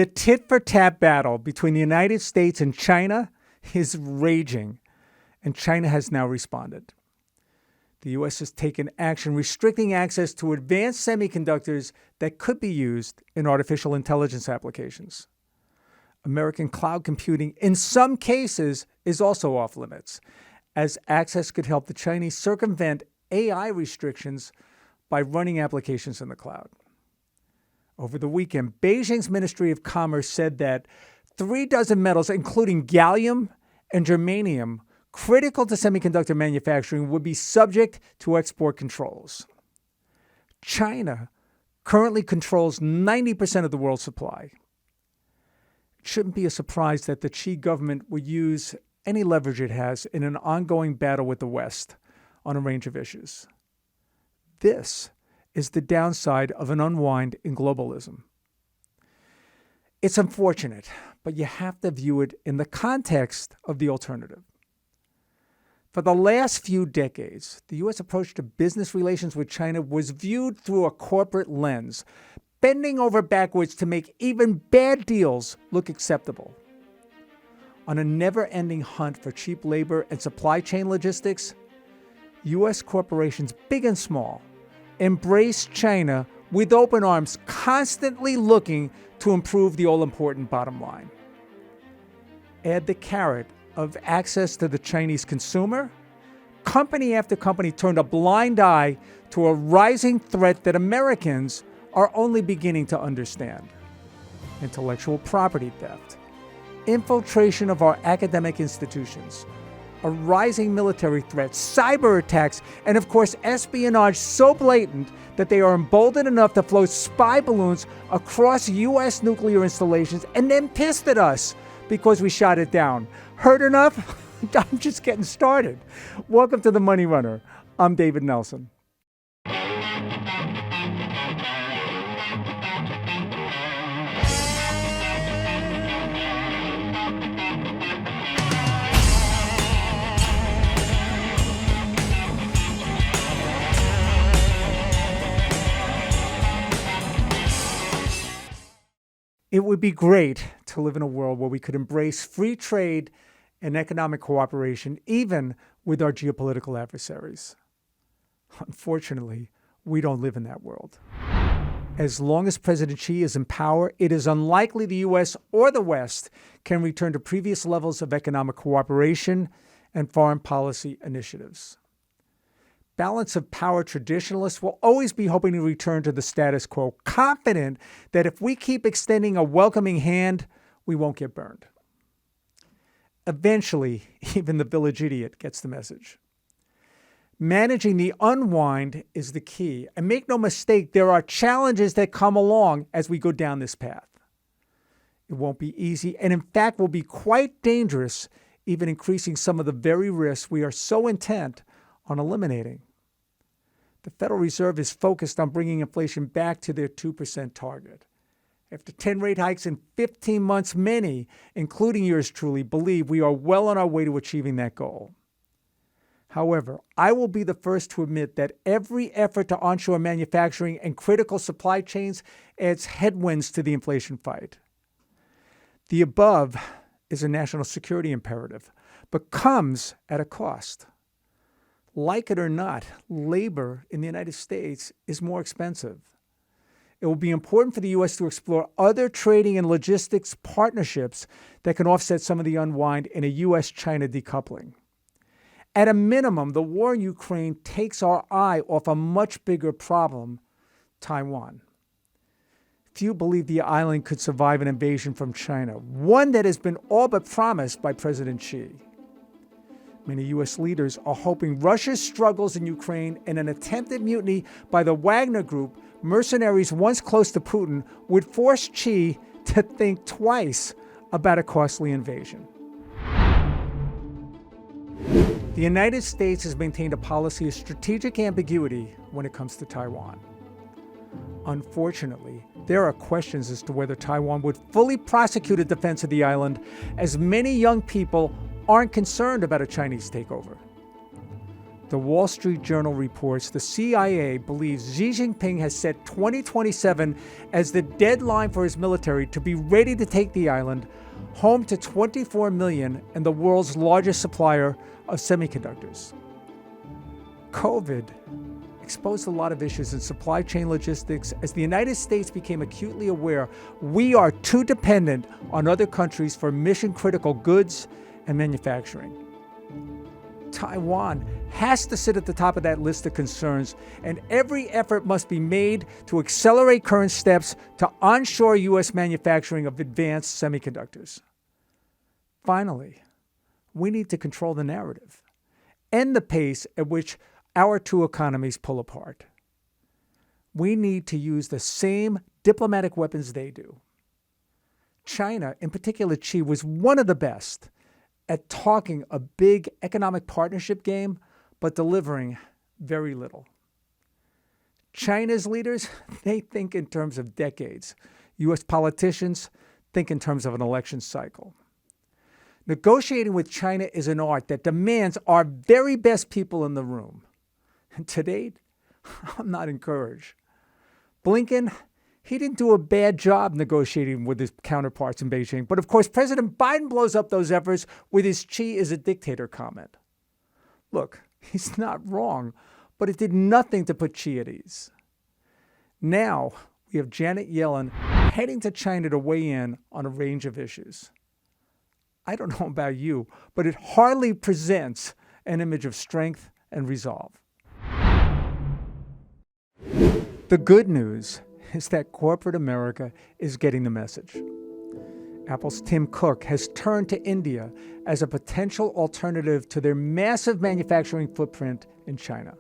The tit-for-tat battle between the United States and China is raging, and China has now responded. The U.S. has taken action restricting access to advanced semiconductors that could be used in artificial intelligence applications. American cloud computing, in some cases, is also off limits, as access could help the Chinese circumvent AI restrictions by running applications in the cloud. Over the weekend, Beijing's Ministry of Commerce said that 36 metals, including gallium and germanium, critical to semiconductor manufacturing, would be subject to export controls. China currently controls 90% of the world's supply. It shouldn't be a surprise that the Xi government would use any leverage it has in an ongoing battle with the West on a range of issues. This is the downside of an unwind in globalism. It's unfortunate, but you have to view it in the context of the alternative. For the last few decades, the U.S. approach to business relations with China was viewed through a corporate lens, bending over backwards to make even bad deals look acceptable. On a never-ending hunt for cheap labor and supply chain logistics, U.S. corporations, big and small, embrace China with open arms, constantly looking to improve the all-important bottom line. Add the carrot of access to the Chinese consumer, company after company turned a blind eye to a rising threat that Americans are only beginning to understand: intellectual property theft, infiltration of our academic institutions, a rising military threat, cyber attacks, and of course espionage so blatant that they are emboldened enough to float spy balloons across U.S. nuclear installations and then pissed at us because we shot it down. Heard enough? I'm just getting started. Welcome to The Money Runner. I'm David Nelson. It would be great to live in a world where we could embrace free trade and economic cooperation, even with our geopolitical adversaries. Unfortunately, we don't live in that world. As long as President Xi is in power, it is unlikely the U.S. or the West can return to previous levels of economic cooperation and foreign policy initiatives. Balance of power traditionalists will always be hoping to return to the status quo, confident that if we keep extending a welcoming hand, we won't get burned. Eventually, even the village idiot gets the message. Managing the unwind is the key. And make no mistake, there are challenges that come along as we go down this path. It won't be easy, and in fact will be quite dangerous, even increasing some of the very risks we are so intent on eliminating. The Federal Reserve is focused on bringing inflation back to their 2% target. After 10 rate hikes in 15 months, many, including yours truly, believe we are well on our way to achieving that goal. However, I will be the first to admit that every effort to onshore manufacturing and critical supply chains adds headwinds to the inflation fight. The above is a national security imperative, but comes at a cost. Like it or not, labor in the United States is more expensive. It will be important for the U.S. to explore other trading and logistics partnerships that can offset some of the unwind in a U.S.-China decoupling. At a minimum, the war in Ukraine takes our eye off a much bigger problem, Taiwan. Few believe the island could survive an invasion from China, one that has been all but promised by President Xi. Many U.S. leaders are hoping Russia's struggles in Ukraine and an attempted mutiny by the Wagner Group, mercenaries once close to Putin, would force Xi to think twice about a costly invasion. The United States has maintained a policy of strategic ambiguity when it comes to Taiwan. Unfortunately, there are questions as to whether Taiwan would fully prosecute a defense of the island, as many young people aren't concerned about a Chinese takeover. The Wall Street Journal reports the CIA believes Xi Jinping has set 2027 as the deadline for his military to be ready to take the island, home to 24 million and the world's largest supplier of semiconductors. COVID exposed a lot of issues in supply chain logistics as the United States became acutely aware we are too dependent on other countries for mission-critical goods and manufacturing. Taiwan has to sit at the top of that list of concerns, and every effort must be made to accelerate current steps to onshore U.S. manufacturing of advanced semiconductors. Finally, we need to control the narrative and the pace at which our two economies pull apart. We need to use the same diplomatic weapons they do. China, in particular Xi, was one of the best at talking a big economic partnership game, but delivering very little. China's leaders, they think in terms of decades. U.S. politicians think in terms of an election cycle. Negotiating with China is an art that demands our very best people in the room. And to date, I'm not encouraged. Blinken, he didn't do a bad job negotiating with his counterparts in Beijing. But of course, President Biden blows up those efforts with his Xi is a dictator comment. Look, he's not wrong, but it did nothing to put Xi at ease. Now, we have Janet Yellen heading to China to weigh in on a range of issues. I don't know about you, but it hardly presents an image of strength and resolve. The good news is that corporate America is getting the message. Apple's Tim Cook has turned to India as a potential alternative to their massive manufacturing footprint in China.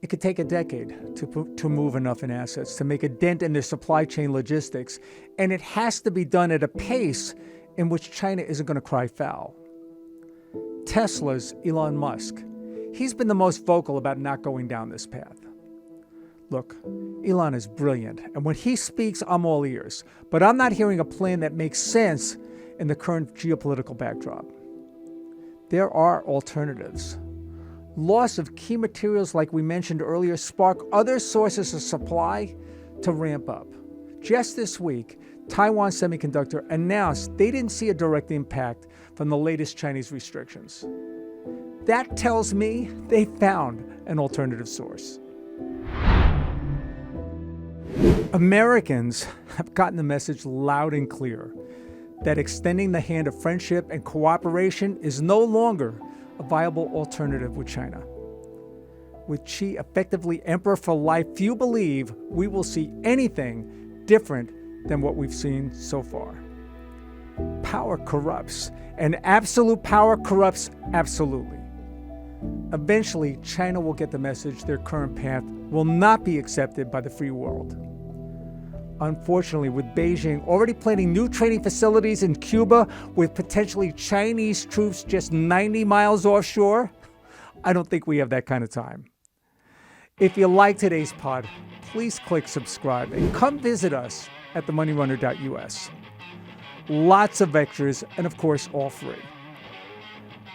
It could take a decade to move enough in assets to make a dent in their supply chain logistics, and it has to be done at a pace in which China isn't going to cry foul. Tesla's Elon Musk, he's been the most vocal about not going down this path. Look, Elon is brilliant, and when he speaks, I'm all ears. But I'm not hearing a plan that makes sense in the current geopolitical backdrop. There are alternatives. Loss of key materials, like we mentioned earlier, spark other sources of supply to ramp up. Just this week, Taiwan Semiconductor announced they didn't see a direct impact from the latest Chinese restrictions. That tells me they found an alternative source. Americans have gotten the message loud and clear that extending the hand of friendship and cooperation is no longer a viable alternative with China. With Xi effectively emperor for life, few believe we will see anything different than what we've seen so far. Power corrupts, and absolute power corrupts absolutely. Eventually, China will get the message their current path will not be accepted by the free world. Unfortunately, with Beijing already planning new training facilities in Cuba with potentially Chinese troops just 90 miles offshore, I don't think we have that kind of time. If you like today's pod, please click subscribe and come visit us at themoneyrunner.us. Lots of extras, and of course, all free.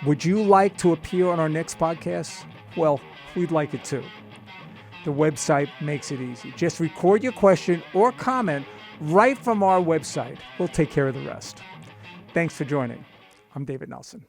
Would you like to appear on our next podcast? Well, we'd like it too. The website makes it easy. Just record your question or comment right from our website. We'll take care of the rest. Thanks for joining. I'm David Nelson.